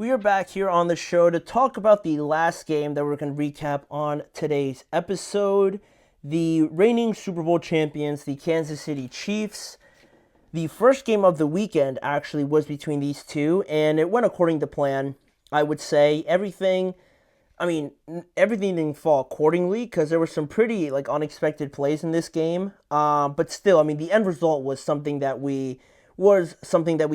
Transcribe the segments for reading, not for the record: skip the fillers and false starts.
We are back here on the show to talk about the last game that we're going to recap on today's episode. The reigning Super Bowl champions, the Kansas City Chiefs. The first game of the weekend actually was between these two, and it went according to plan. I would say everything didn't fall accordingly because there were some pretty unexpected plays in this game. But still, the end result was something that we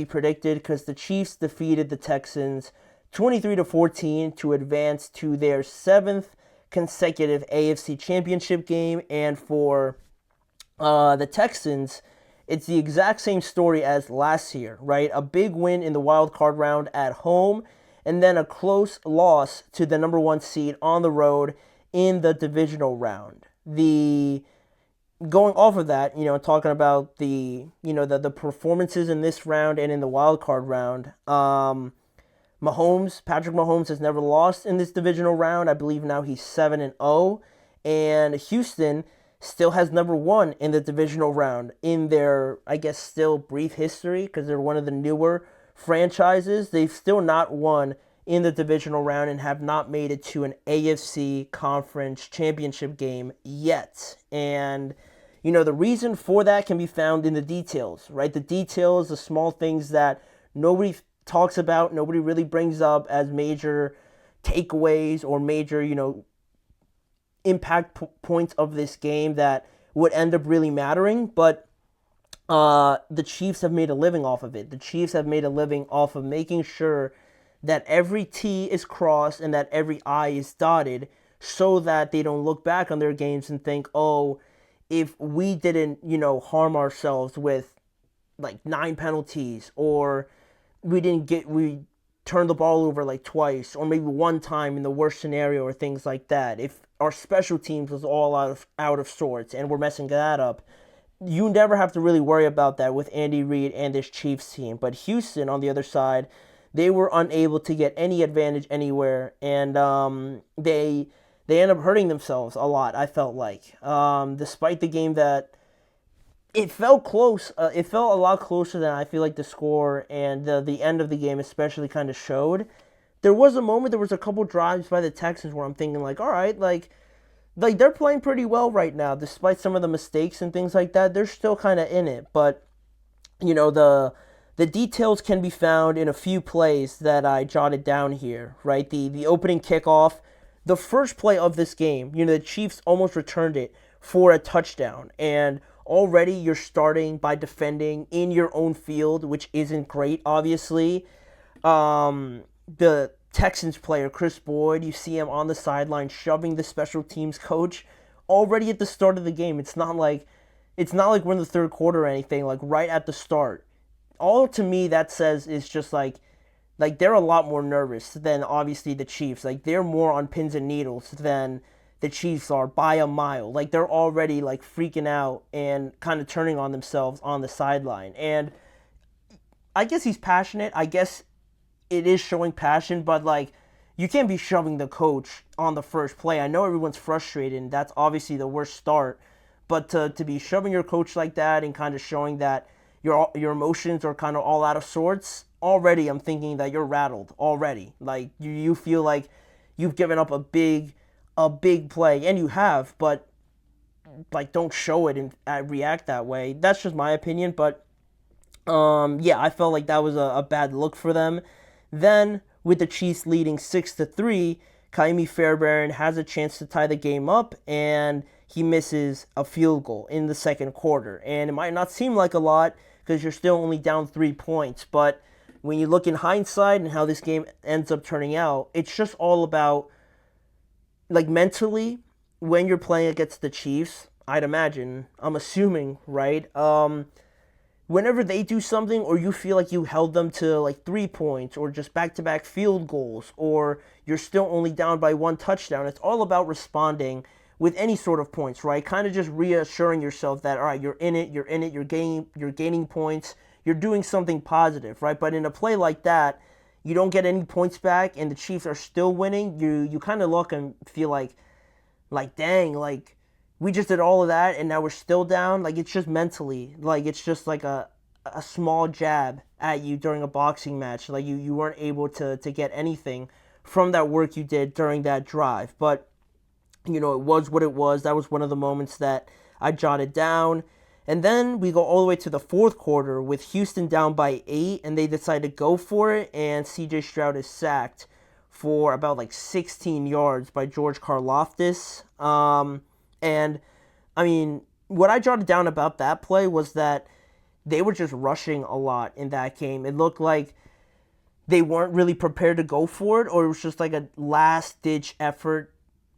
predicted because the Chiefs defeated the Texans 23-14 to advance to their seventh consecutive AFC Championship game. And for the Texans, it's the exact same story as last year, right? A big win in the wild card round at home, and then a close loss to the number one seed on the road in the divisional round. Going off of that, talking about the performances in this round and in the wild card round, Patrick Mahomes has never lost in this divisional round. I believe now he's 7-0, and Houston still has never won in the divisional round in their, I guess, still brief history because they're one of the newer franchises. They've still not won in the divisional round and have not made it to an AFC conference championship game yet. And the reason for that can be found in the details, right? The details, the small things that nobody talks about, nobody really brings up as major takeaways or major, impact points of this game that would end up really mattering. But the Chiefs have made a living off of it. The Chiefs have made a living off of making sure that every T is crossed and that every I is dotted so that they don't look back on their games and think, oh, if we didn't, harm ourselves with 9 penalties, or we turned the ball over twice, or maybe one time in the worst scenario, or things like that. If our special teams was all out of sorts and we're messing that up, you never have to really worry about that with Andy Reid and this Chiefs team. But Houston, on the other side, they were unable to get any advantage anywhere, and they end up hurting themselves a lot, I felt like. Despite the game that it felt close, it felt a lot closer than I feel like the score and the end of the game especially kind of showed. There was a couple drives by the Texans where I'm thinking all right, they're playing pretty well right now, despite some of the mistakes and things like that. They're still kind of in it, but the details can be found in a few plays that I jotted down here, right? The opening kickoff, the first play of this game, the Chiefs almost returned it for a touchdown, and already you're starting by defending in your own field, which isn't great, obviously. The Texans player, Chris Boyd, you see him on the sideline shoving the special teams coach already at the start of the game. It's not like we're in the third quarter or anything, right at the start. All to me that says is just they're a lot more nervous than obviously the Chiefs. They're more on pins and needles than the Chiefs are by a mile. They're already freaking out and kind of turning on themselves on the sideline. And I guess he's passionate. I guess it is showing passion, but you can't be shoving the coach on the first play. I know everyone's frustrated, and that's obviously the worst start. But to be shoving your coach like that and kind of showing that your emotions are kind of all out of sorts, already I'm thinking that you're rattled already. You feel like you've given up a big play, and you have, but don't show it and react that way. That's just my opinion, but I felt like that was a bad look for them. Then with the Chiefs leading 6-3, Kaimi Fairbairn has a chance to tie the game up, and he misses a field goal in the second quarter. And it might not seem like a lot because you're still only down 3 points, but when you look in hindsight and how this game ends up turning out, it's just all about mentally when you're playing against the Chiefs. I'm assuming, right? Whenever they do something, or you feel like you held them to 3 points, or just back-to-back field goals, or you're still only down by 1 touchdown, it's all about responding with any sort of points, right? Kind of just reassuring yourself that, all right, you're in it, you're gaining points, you're doing something positive, right? But in a play like that, you don't get any points back, and the Chiefs are still winning. You kind of look and feel like dang, we just did all of that, and now we're still down. It's just mentally, it's just a a small jab at you during a boxing match. Like you weren't able to get anything from that work you did during that drive. But it was what it was. That was one of the moments that I jotted down. And then we go all the way to the fourth quarter with Houston down by 8, and they decide to go for it, and C.J. Stroud is sacked for about like 16 yards by George Karlaftis. And I mean, what I jotted down about that play was that they were just rushing a lot in that game. It looked like they weren't really prepared to go for it, or it was just like a last-ditch effort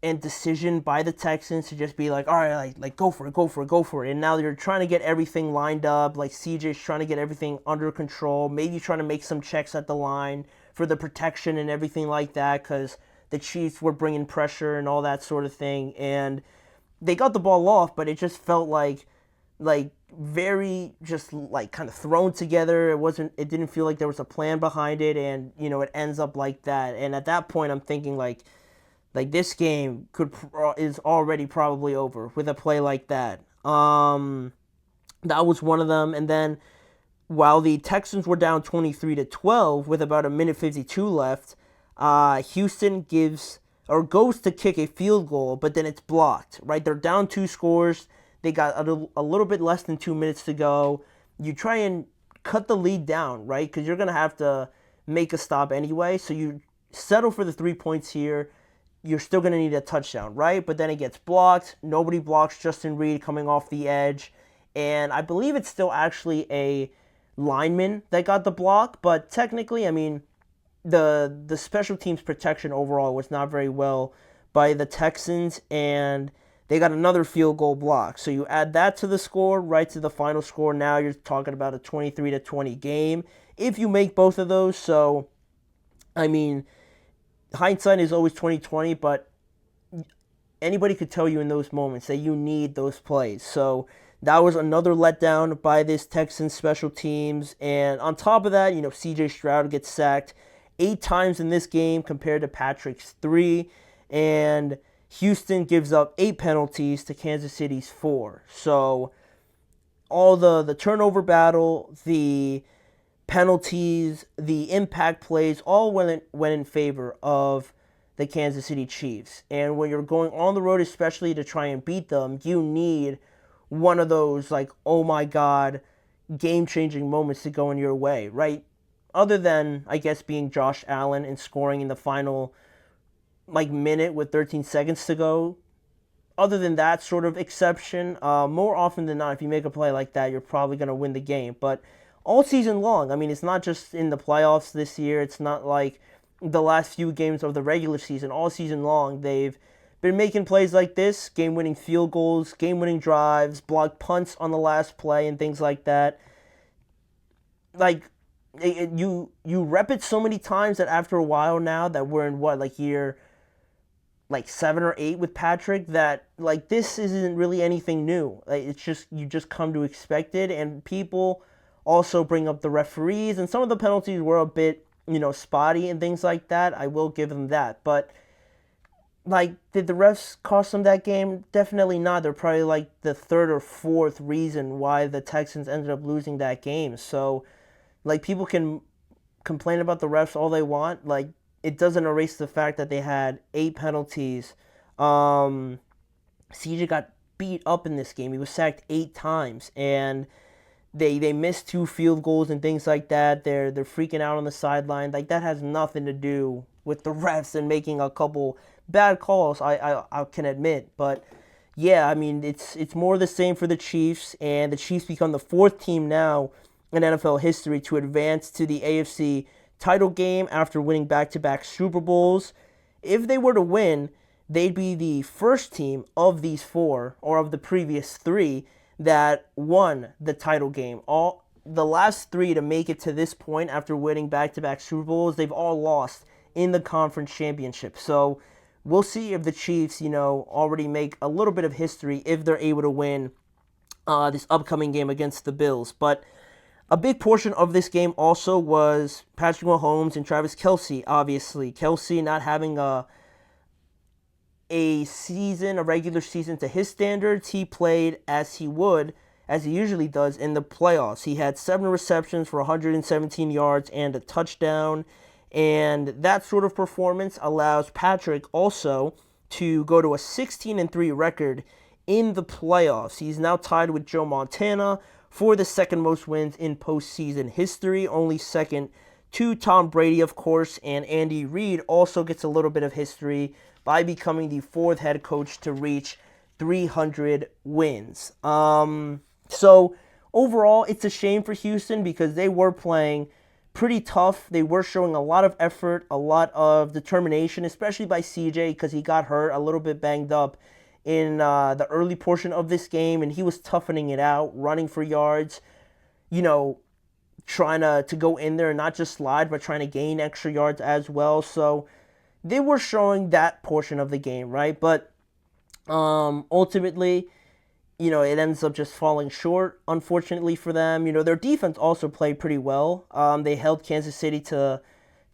and decision by the Texans to just be like, all right, like go for it. And now you're trying to get everything lined up. Like CJ's trying to get everything under control. Maybe trying to make some checks at the line for the protection and everything like that, because the Chiefs were bringing pressure and all that sort of thing. And they got the ball off, but it just felt like very just like kind of thrown together. It didn't feel like there was a plan behind it, and it ends up like that. And at that point, I'm thinking like this game is already probably over with a play like that. That was one of them. And then while the Texans were down 23-12 with about a minute 52 left, Houston goes to kick a field goal, but then it's blocked. Right, they're down 2 scores. They got a little bit less than 2 minutes to go. You try and cut the lead down, right? Because you're gonna have to make a stop anyway. So you settle for the 3 points here. You're still going to need a touchdown, right? But then it gets blocked. Nobody blocks Justin Reid coming off the edge. And I believe it's still actually a lineman that got the block. But technically, I mean, the special teams protection overall was not very well by the Texans. And they got another field goal block. So you add that to the score, right to the final score. Now you're talking about a 23-20 game if you make both of those. So, I mean, hindsight is always 20/20, but anybody could tell you in those moments that you need those plays. So that was another letdown by this Texans special teams. And on top of that, C.J. Stroud gets sacked 8 times in this game compared to Patrick's 3. And Houston gives up 8 penalties to Kansas City's 4. So all the turnover battle, the penalties, the impact plays, all went in favor of the Kansas City Chiefs. And when you're going on the road, especially to try and beat them, you need one of those, like, oh my God, game-changing moments to go in your way, right? Other than, I guess, being Josh Allen and scoring in the final, minute with 13 seconds to go. Other than that sort of exception, more often than not, if you make a play like that, you're probably going to win the game. But all season long, I mean, it's not just in the playoffs this year. It's not like the last few games of the regular season. All season long, they've been making plays like this, game-winning field goals, game-winning drives, blocked punts on the last play, and things like that. You rep it so many times that after a while now that we're in year 7 or 8 with Patrick, that this isn't really anything new. It's just, you just come to expect it. And people also bring up the referees, and some of the penalties were a bit, spotty and things like that. I will give them that. But, did the refs cost them that game? Definitely not. They're probably, the 3rd or 4th reason why the Texans ended up losing that game. So, people can complain about the refs all they want. It doesn't erase the fact that they had 8 penalties. CJ got beat up in this game. He was sacked 8 times, and they missed 2 field goals and things like that. They're freaking out on the sideline. That has nothing to do with the refs and making a couple bad calls, I can admit. But yeah, I mean, it's more the same for the Chiefs, and the Chiefs become the 4th team now in NFL history to advance to the AFC title game after winning back-to-back Super Bowls. If they were to win, they'd be the first team of these 4, or of the previous 3, that won the title game. All the last 3 to make it to this point after winning back-to-back Super Bowls, they've all lost in the conference championship. So we'll see if the Chiefs, already make a little bit of history if they're able to win this upcoming game against the Bills. But a big portion of this game also was Patrick Mahomes and Travis Kelce, obviously. Kelce not having a regular season to his standards. He played as he would as he usually does in the playoffs. He had 7 receptions for 117 yards and a touchdown. And that sort of performance allows Patrick also to go to a 16-3 record in the playoffs. He's now tied with Joe Montana for the second most wins in postseason history, only second to Tom Brady, of course, and Andy Reid also gets a little bit of history by becoming the 4th head coach to reach 300 wins. So overall, it's a shame for Houston because they were playing pretty tough. They were showing a lot of effort, a lot of determination, especially by CJ because he got hurt, a little bit banged up in the early portion of this game, and he was toughening it out, running for yards, trying to go in there and not just slide, but trying to gain extra yards as well. So they were showing that portion of the game, right? But ultimately, it ends up just falling short, unfortunately for them. Their defense also played pretty well. They held Kansas City to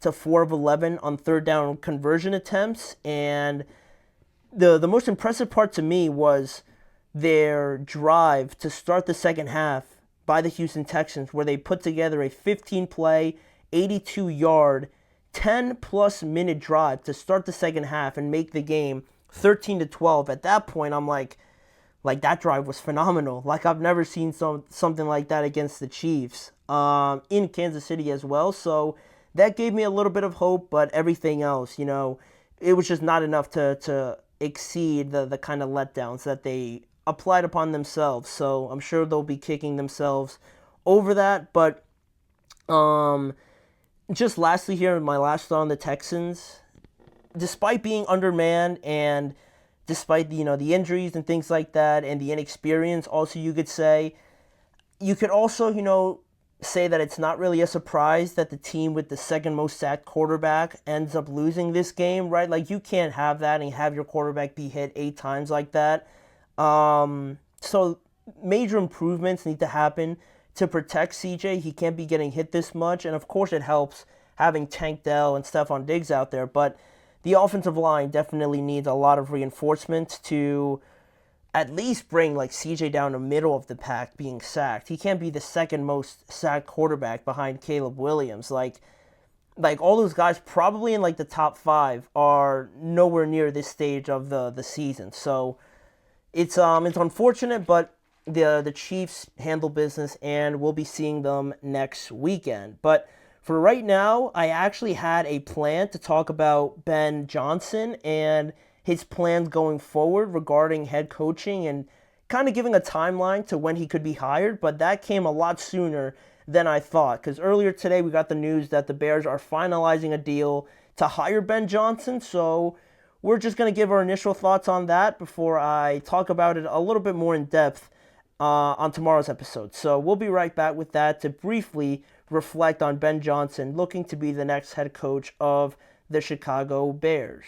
4 of 11 on third down conversion attempts. And the most impressive part to me was their drive to start the second half by the Houston Texans, where they put together a 15-play, 82-yard, 10-plus minute drive to start the second half and make the game 13-12. At that point, I'm like that drive was phenomenal. Like I've never seen something like that against the Chiefs in Kansas City as well. So that gave me a little bit of hope, but everything else, it was just not enough to exceed the kind of letdowns that they applied upon themselves. So I'm sure they'll be kicking themselves over that. But just lastly here, my last thought on the Texans, despite being undermanned and despite the injuries and things like that and the inexperience, also you could also say that it's not really a surprise that the team with the second most sacked quarterback ends up losing this game, right? Like you can't have that and have your quarterback be hit 8 times like that. So major improvements need to happen to protect CJ. He can't be getting hit this much, and of course it helps having Tank Dell and Stephon Diggs out there, but the offensive line definitely needs a lot of reinforcements to at least bring CJ down the middle of the pack being sacked. He can't be the second most sacked quarterback behind Caleb Williams. Like all those guys probably in the top 5 are nowhere near this stage of the season. So it's unfortunate, but the Chiefs handle business and we'll be seeing them next weekend. But for right now, I actually had a plan to talk about Ben Johnson and his plans going forward regarding head coaching and kind of giving a timeline to when he could be hired, but that came a lot sooner than I thought, because earlier today we got the news that the Bears are finalizing a deal to hire Ben Johnson, so we're just going to give our initial thoughts on that before I talk about it a little bit more in depth on tomorrow's episode. So we'll be right back with that to briefly reflect on Ben Johnson looking to be the next head coach of the Chicago Bears.